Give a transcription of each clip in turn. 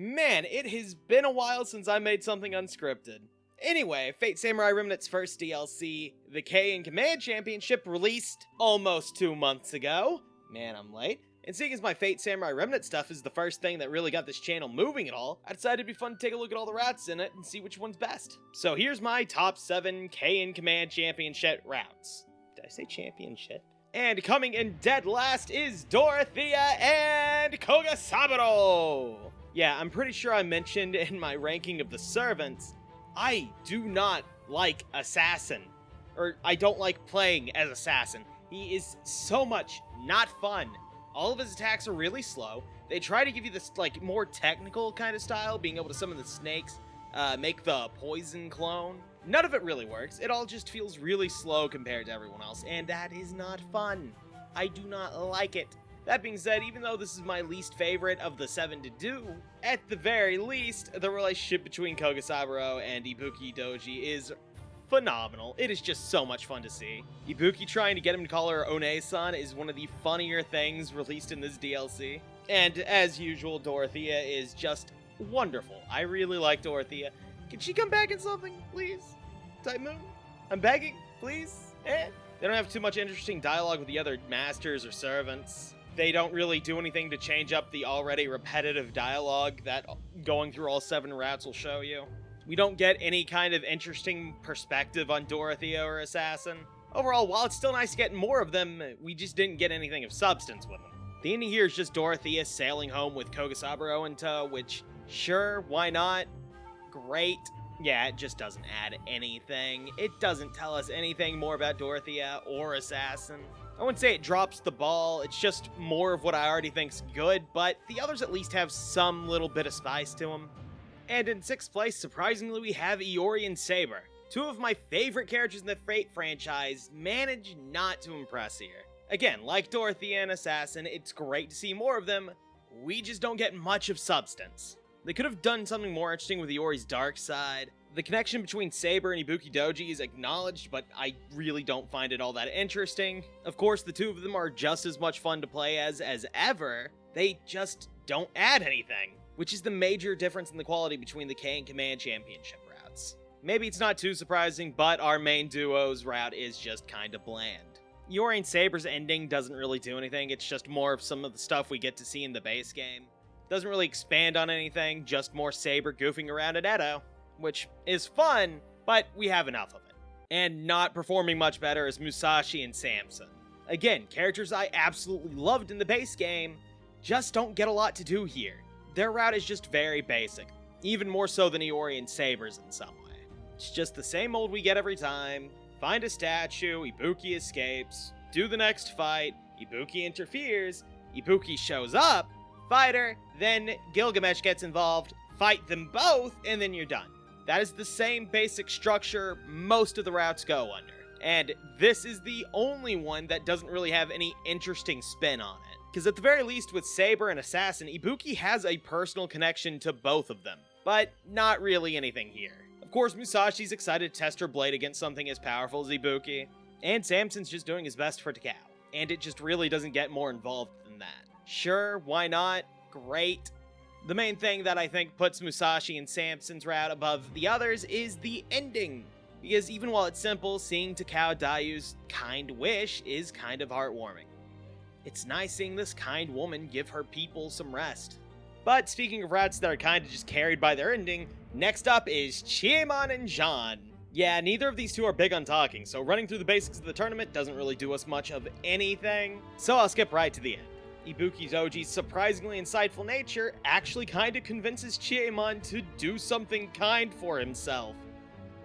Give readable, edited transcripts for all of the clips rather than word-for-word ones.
Man, it has been a while since I made something unscripted. Anyway, Fate Samurai Remnant's first DLC, the Keian Command Championship, released almost 2 months ago. Man, I'm late. And seeing as my Fate Samurai Remnant stuff is the first thing that really got this channel moving at all, I decided it'd be fun to take a look at all the routes in it and see which one's best. So here's my top 7 Keian Command Championship routes. Did I say championship? And coming in dead last is Dorothea and Kogasaburo! Yeah, I'm pretty sure I mentioned in my ranking of the servants, I do not like Assassin. Or, I don't like playing as Assassin. He is so much not fun. All of his attacks are really slow. They try to give you this, more technical kind of style, being able to summon the snakes, make the poison clone. None of it really works. It all just feels really slow compared to everyone else, and that is not fun. I do not like it. That being said, even though this is my least favorite of the 7 to do, at the very least, the relationship between Kogasaburo and Ibuki Doji is phenomenal. It is just so much fun to see. Ibuki trying to get him to call her One-san is one of the funnier things released in this DLC. And as usual, Dorothea is just wonderful. I really like Dorothea. Can she come back in something, please? Type Moon? I'm begging, please? They don't have too much interesting dialogue with the other masters or servants. They don't really do anything to change up the already repetitive dialogue that going through all 7 routes will show you. We don't get any kind of interesting perspective on Dorothea or Assassin. Overall, while it's still nice to get more of them, we just didn't get anything of substance with them. The ending here is just Dorothea sailing home with Kogasaburo in tow, which, sure, why not? Great. Yeah, it just doesn't add anything. It doesn't tell us anything more about Dorothea or Assassin. I wouldn't say it drops the ball, it's just more of what I already think's good, but the others at least have some little bit of spice to them. And in 6th place, surprisingly, we have Iori and Saber. 2 of my favorite characters in the Fate franchise manage not to impress here. Again, like Dorothea and Assassin, it's great to see more of them, we just don't get much of substance. They could have done something more interesting with Iori's dark side. The connection between Saber and Ibuki Doji is acknowledged, but I really don't find it all that interesting. Of course, the 2 of them are just as much fun to play as ever. They just don't add anything, which is the major difference in the quality between the Keian Command Championship routes. Maybe it's not too surprising, but our main duo's route is just kinda bland. Iori and Saber's ending doesn't really do anything, it's just more of some of the stuff we get to see in the base game. Doesn't really expand on anything, just more Saber goofing around at Edo, which is fun, but we have enough of it. And not performing much better is Musashi and Samson. Again, characters I absolutely loved in the base game, just don't get a lot to do here. Their route is just very basic, even more so than Iori and Saber's in some way. It's just the same old we get every time. Find a statue, Ibuki escapes, do the next fight, Ibuki interferes, Ibuki shows up, fighter, then Gilgamesh gets involved, fight them both, and then you're done. That is the same basic structure most of the routes go under. And this is the only one that doesn't really have any interesting spin on it. Because at the very least with Saber and Assassin, Ibuki has a personal connection to both of them. But not really anything here. Of course, Musashi's excited to test her blade against something as powerful as Ibuki. And Samson's just doing his best for Takao. And it just really doesn't get more involved than that. Sure, why not? Great. The main thing that I think puts Musashi and Samson's route above the others is the ending. Because even while it's simple, seeing Takao Dayu's kind wish is kind of heartwarming. It's nice seeing this kind woman give her people some rest. But speaking of routes that are kind of just carried by their ending, next up is Chiemon and Jean. Yeah, neither of these 2 are big on talking, so running through the basics of the tournament doesn't really do us much of anything, so I'll skip right to the end. Ibuki Doji's surprisingly insightful nature actually kinda convinces Chiemon to do something kind for himself,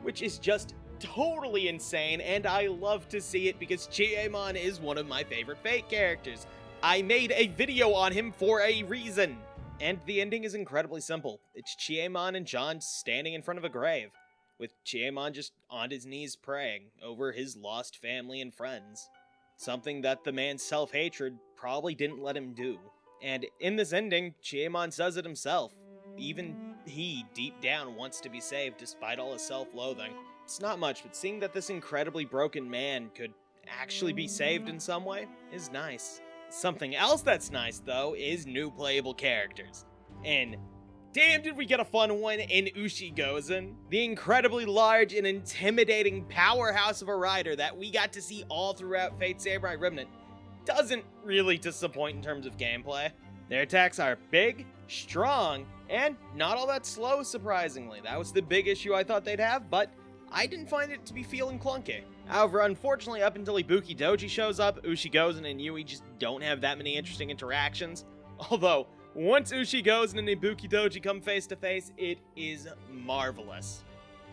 which is just totally insane, and I love to see it because Chiemon is one of my favorite Fate characters. I made a video on him for a reason. And the ending is incredibly simple. It's Chiemon and Jean standing in front of a grave, with Chiemon just on his knees praying over his lost family and friends. Something that the man's self-hatred probably didn't let him do. And in this ending, Chiemon says it himself. Even he, deep down, wants to be saved despite all his self-loathing. It's not much, but seeing that this incredibly broken man could actually be saved in some way is nice. Something else that's nice, though, is new playable characters. In damn did we get a fun one in Ushigozen, the incredibly large and intimidating powerhouse of a rider that we got to see all throughout Fate Samurai Remnant. Doesn't really disappoint in terms of gameplay. Their attacks are big, strong, and not all that slow, surprisingly. That was the big issue I thought they'd have, but I didn't find it to be feeling clunky. However, unfortunately, up until Ibuki Doji shows up, Ushigozen and Yui just don't have that many interesting interactions. Although, once Ushigozen and Ibuki Doji come face to face, it is marvelous.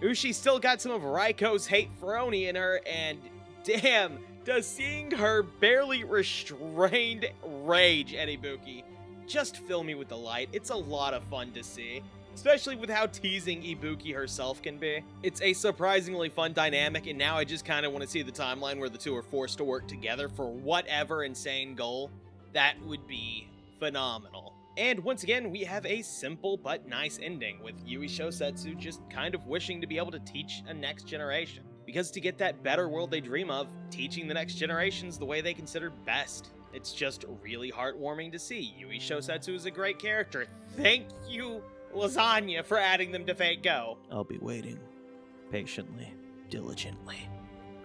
Ushi still got some of Raiko's hate Froni in her, and damn, does seeing her barely restrained rage at Ibuki just fill me with delight. It's a lot of fun to see, especially with how teasing Ibuki herself can be. It's a surprisingly fun dynamic, and now I just kind of want to see the timeline where the two are forced to work together for whatever insane goal. That would be phenomenal. And once again, we have a simple but nice ending, with Yui Shosetsu just kind of wishing to be able to teach a next generation. Because to get that better world they dream of, teaching the next generations the way they consider best. It's just really heartwarming to see. Yui Shosetsu is a great character. Thank you, Lasagna, for adding them to Fate Go. I'll be waiting, patiently, diligently,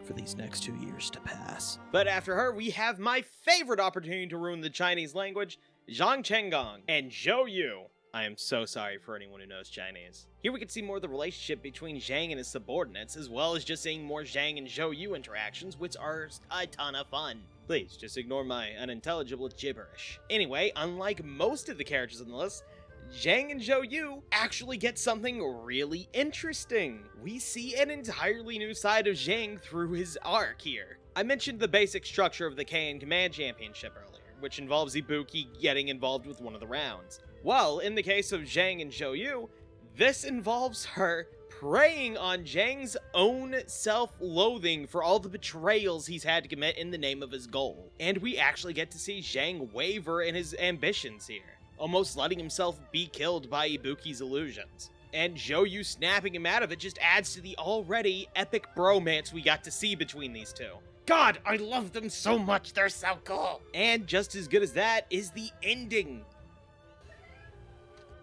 for these next 2 years to pass. But after her, we have my favorite opportunity to ruin the Chinese language, Zhang Chenggong and Zhou Yu. I am so sorry for anyone who knows Chinese. Here we can see more of the relationship between Zhang and his subordinates, as well as just seeing more Zhang and Zhou Yu interactions, which are a ton of fun. Please, just ignore my unintelligible gibberish. Anyway, unlike most of the characters on the list, Zhang and Zhou Yu actually get something really interesting. We see an entirely new side of Zhang through his arc here. I mentioned the basic structure of the Keian Command Championship earlier, which involves Ibuki getting involved with one of the rounds. Well, in the case of Zhang and Zhou Yu, this involves her preying on Zhang's own self-loathing for all the betrayals he's had to commit in the name of his goal. And we actually get to see Zhang waver in his ambitions here, almost letting himself be killed by Ibuki's illusions. And Zhou Yu snapping him out of it just adds to the already epic bromance we got to see between these two. God, I love them so much, they're so cool! And just as good as that is the ending,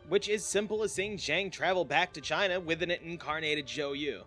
which is simple as seeing Zhang travel back to China with an incarnated Zhou Yu.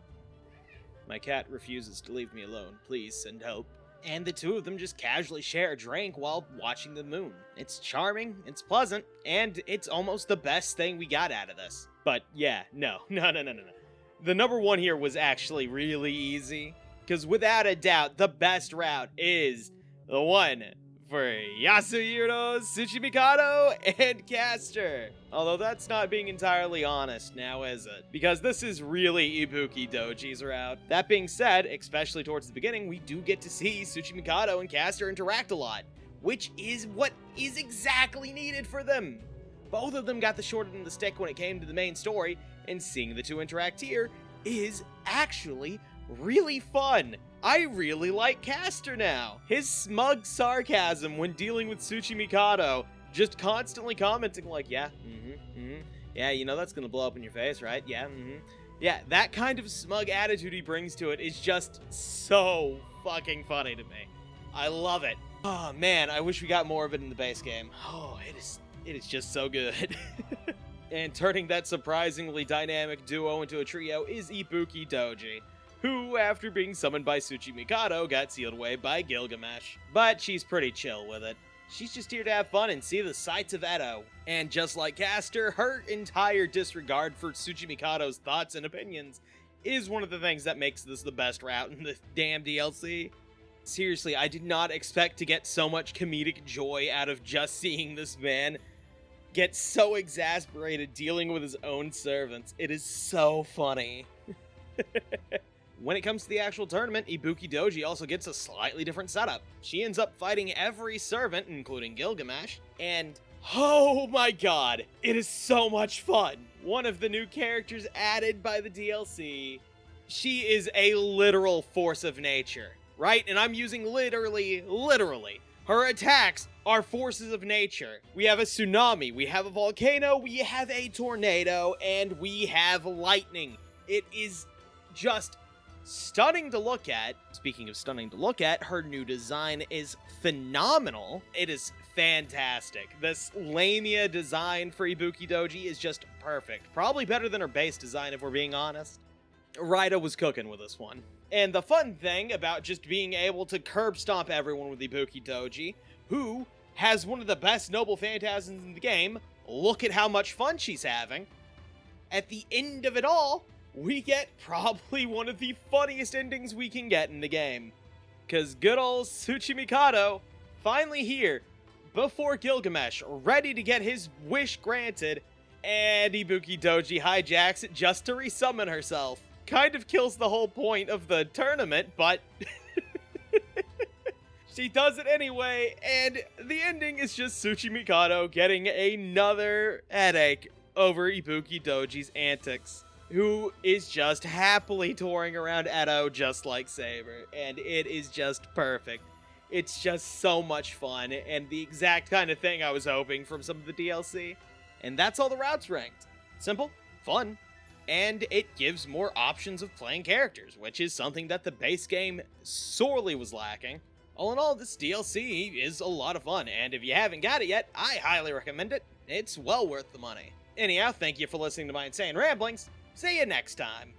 My cat refuses to leave me alone. Please send help. And the two of them just casually share a drink while watching the moon. It's charming, it's pleasant, and it's almost the best thing we got out of this. But yeah, no. The number one here was actually really easy, because without a doubt, the best route is the one for Yasuhiro, Tsuchimikado, and Caster. Although that's not being entirely honest now, is it? Because this is really Ibuki Doji's route. That being said, especially towards the beginning, we do get to see Tsuchimikado and Caster interact a lot, which is what is exactly needed for them. Both of them got the short end of the stick when it came to the main story, and seeing the two interact here is actually really fun. I really like Caster now. His smug sarcasm when dealing with Tsuchimikado, just constantly commenting like, yeah, yeah, you know that's gonna blow up in your face, right? Yeah, Yeah, that kind of smug attitude he brings to it is just so fucking funny to me. I love it. Oh man, I wish we got more of it in the base game. Oh, it is just so good. And turning that surprisingly dynamic duo into a trio is Ibuki Doji, who, after being summoned by Tsuchimikado, got sealed away by Gilgamesh. But she's pretty chill with it. She's just here to have fun and see the sights of Edo. And just like Caster, her entire disregard for Tsuchimikado's thoughts and opinions is one of the things that makes this the best route in the damn DLC. Seriously, I did not expect to get so much comedic joy out of just seeing this man get so exasperated dealing with his own servants. It is so funny. When it comes to the actual tournament, Ibuki Doji also gets a slightly different setup. She ends up fighting every servant, including Gilgamesh, and oh my god, it is so much fun! One of the new characters added by the DLC. She is a literal force of nature, right? And I'm using literally. Her attacks are forces of nature. We have a tsunami, we have a volcano, we have a tornado, and we have lightning. It is just stunning to look at. Speaking of stunning to look at, her new design is phenomenal. It is fantastic. This Lamia design for Ibuki Doji is just perfect. Probably better than her base design, if we're being honest. Raida was cooking with this one. And the fun thing about just being able to curb stomp everyone with Ibuki Doji, who has one of the best noble phantasms in the game, look at how much fun she's having. At the end of it all, we get probably one of the funniest endings we can get in the game. Cause good old Tsuchimikado, finally here, before Gilgamesh, ready to get his wish granted, and Ibuki Doji hijacks it just to resummon herself. Kind of kills the whole point of the tournament, but she does it anyway, and the ending is just Tsuchimikado getting another headache over Ibuki Doji's antics, who is just happily touring around Edo just like Saber, and it is just perfect. It's just so much fun, and the exact kind of thing I was hoping from some of the DLC. And that's all the routes ranked. Simple, fun, and it gives more options of playing characters, which is something that the base game sorely was lacking. All in all, this DLC is a lot of fun, and if you haven't got it yet, I highly recommend it. It's well worth the money. Anyhow, thank you for listening to my insane ramblings. See you next time.